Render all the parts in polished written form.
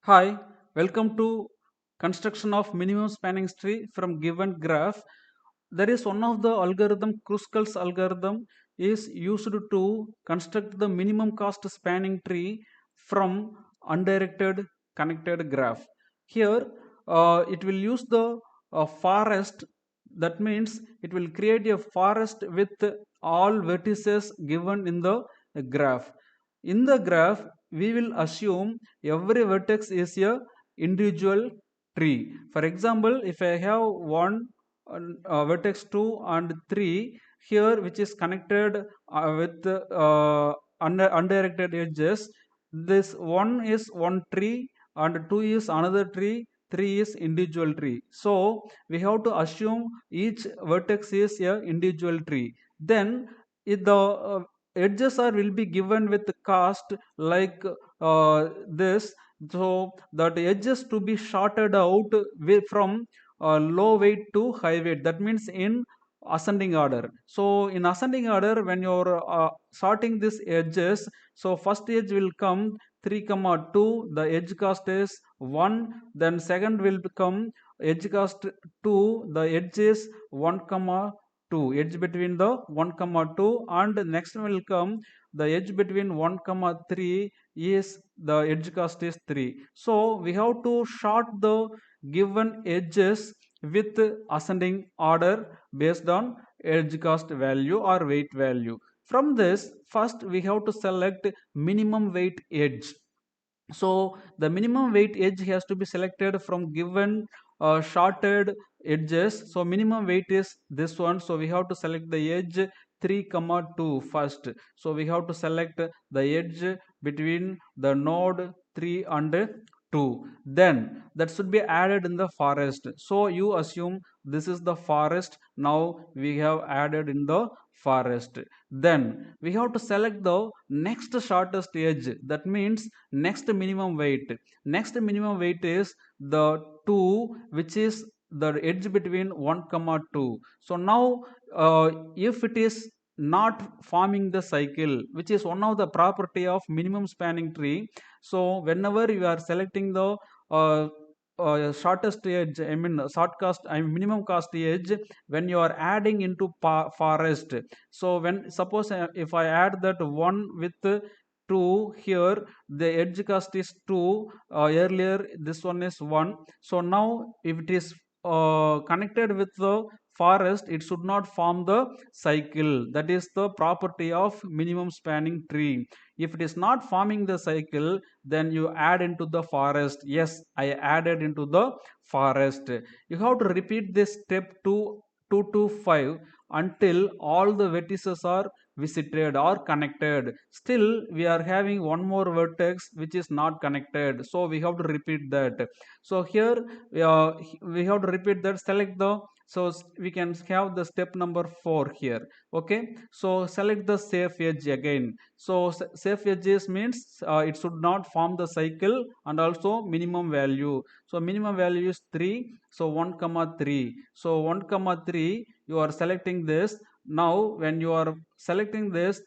Hi, welcome to construction of minimum spanning tree from given graph. There is one of the algorithm, Kruskal's algorithm, is used to construct the minimum cost spanning tree from undirected connected graph. Here, it will use the forest. That means it will create a forest with all vertices given in the graph. In the graph, we will assume every vertex is a individual tree. For example, if I have one vertex 2 and 3 here, which is connected with undirected edges, this one is one tree and 2 is another tree, 3 is individual tree. So we have to assume each vertex is a individual tree. Then if the edges are will be given with cast like this, so that edges to be shorted out from low weight to high weight. That means in ascending order. So in ascending order, when you're sorting these edges, so first edge will come 3 comma 2, the edge cost is 1. Then second will become edge cost 2, the edge is 1 comma 2, edge between the 1 comma 2, and next will come the edge between 1 comma 3 is the edge cost is 3. So we have to short the given edges with ascending order based on edge cost value or weight value. From this, first we have to select minimum weight edge. So the minimum weight edge has to be selected from given shorted edges. So minimum weight is this one, so we have to select the edge 3 comma 2 first. So we have to select the edge between the node 3 and 2, then that should be added in the forest. So you assume this is the forest. Now we have added in the forest. Then we have to select the next shortest edge, that means next minimum weight. Next minimum weight is the 2, which is the edge between 1 comma 2. So now if it is not forming the cycle, which is one of the property of minimum spanning tree, so whenever you are selecting the uh, shortest edge, I mean short cost, I mean minimum cost edge, when you are adding into forest, so when suppose if I add that 1 with 2 here, the edge cost is 2, earlier this one is 1. So now if it is connected with the forest, it should not form the cycle. That is the property of minimum spanning tree. If it is not forming the cycle, then you add into the forest. Yes, I added into the forest. You have to repeat this step 2 to 5 until all the vertices are visited or connected. Still we are having one more vertex which is not connected, so we have to repeat that. So here we have to repeat that, select the, so we can have the step number 4 here. Okay, so select the safe edge again. So safe edges means it should not form the cycle, and also minimum value. So minimum value is 3, so 1 comma 3. So 1 comma 3 you are selecting this. Now when you are selecting this,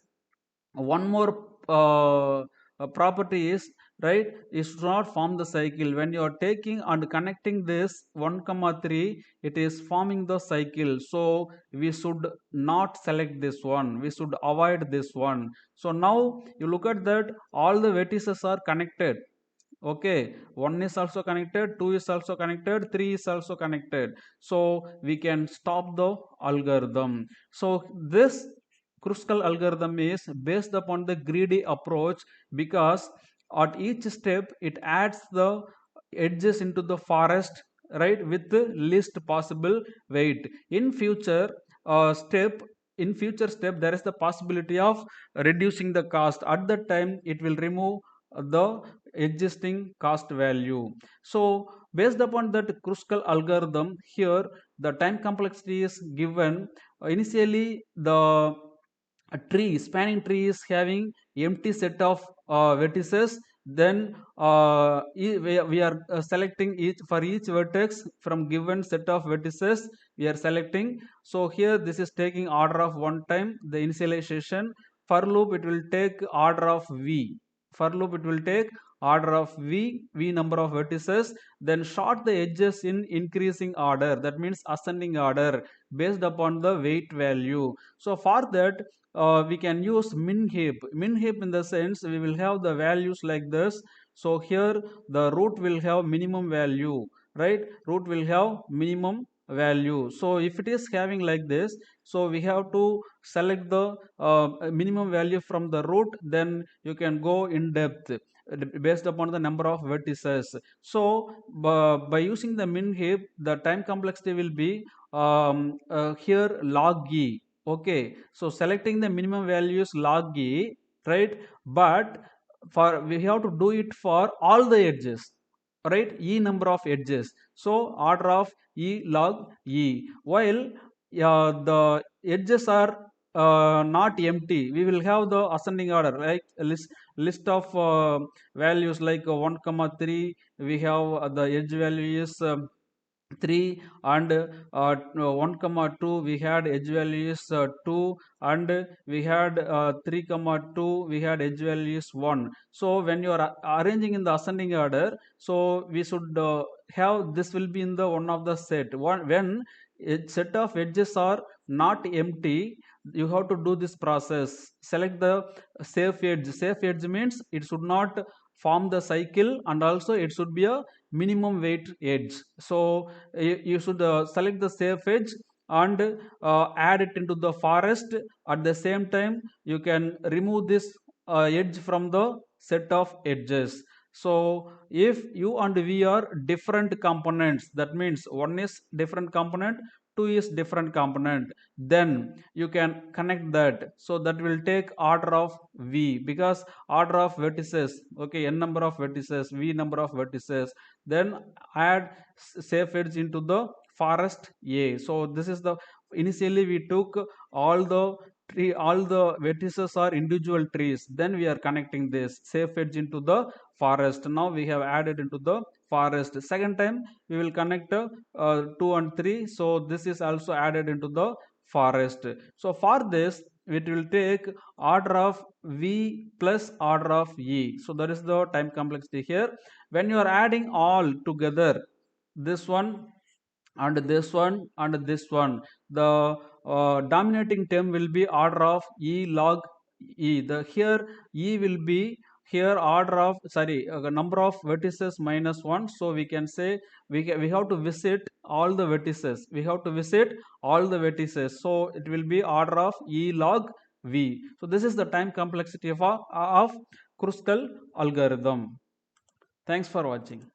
one more property is, right, is to not form the cycle. When you are taking and connecting this 1 comma 3, it is forming the cycle. So we should not select this one, we should avoid this one. So now you look at that, all the vertices are connected. Okay, 1 is also connected, 2 is also connected, 3 is also connected. So we can stop the algorithm. So this Kruskal algorithm is based upon the greedy approach, because at each step it adds the edges into the forest, right, with the least possible weight. In future step, in future step there is the possibility of reducing the cost. At that time it will remove the existing cost value. So based upon that Kruskal algorithm, here the time complexity is given. Initially the tree, spanning tree is having empty set of vertices. Then we are selecting each, for each vertex from given set of vertices we are selecting. So here this is taking order of one time the initialization. For loop it will take order of v, for loop it will take order of v number of vertices, then sort the edges in increasing order, that means ascending order based upon the weight value. So for that, we can use min heap. Min heap in the sense we will have the values like this. So here the root will have minimum value, right? Root will have minimum value. So if it is having like this, so we have to select the minimum value from the root, then you can go in depth based upon the number of vertices. So by using the min heap, the time complexity will be here log e. Okay, so selecting the minimum value is log e, right? But for we have to do it for all the edges, right? E number of edges, so order of e log e. While the edges are not empty, we will have the ascending order, like a list of values like 1 comma 3, we have the edge value is 3, and 1 comma 2 we had edge value is 2, and we had 3 comma 2 we had edge value is 1. So when you are arranging in the ascending order, so we should have this will be in the one of the set one. When a set of edges are not empty, you have to do this process. Select the safe edge. Safe edge means it should not form the cycle, and also it should be a minimum weight edge. So you should select the safe edge and add it into the forest. At the same time, you can remove this edge from the set of edges. So if u and v are different components, that means one is different component, two is different component, then you can connect that. So that will take order of v, because order of vertices, okay, n number of vertices, v number of vertices, then add safe edge into the forest a. So this is the, initially we took all the tree, all the vertices are individual trees, then we are connecting this safe edge into the forest. Now we have added into the forest. Second time we will connect 2 and 3, so this is also added into the forest. So for this it will take order of v plus order of e. So that is the time complexity here. When you are adding all together, this one and this one and this one, the dominating term will be order of e log e. The here e will be here order of, sorry, number of vertices minus 1. So we can say we have to visit all the vertices, we have to visit all the vertices, so it will be order of e log v. So this is the time complexity of Kruskal algorithm. Thanks for watching.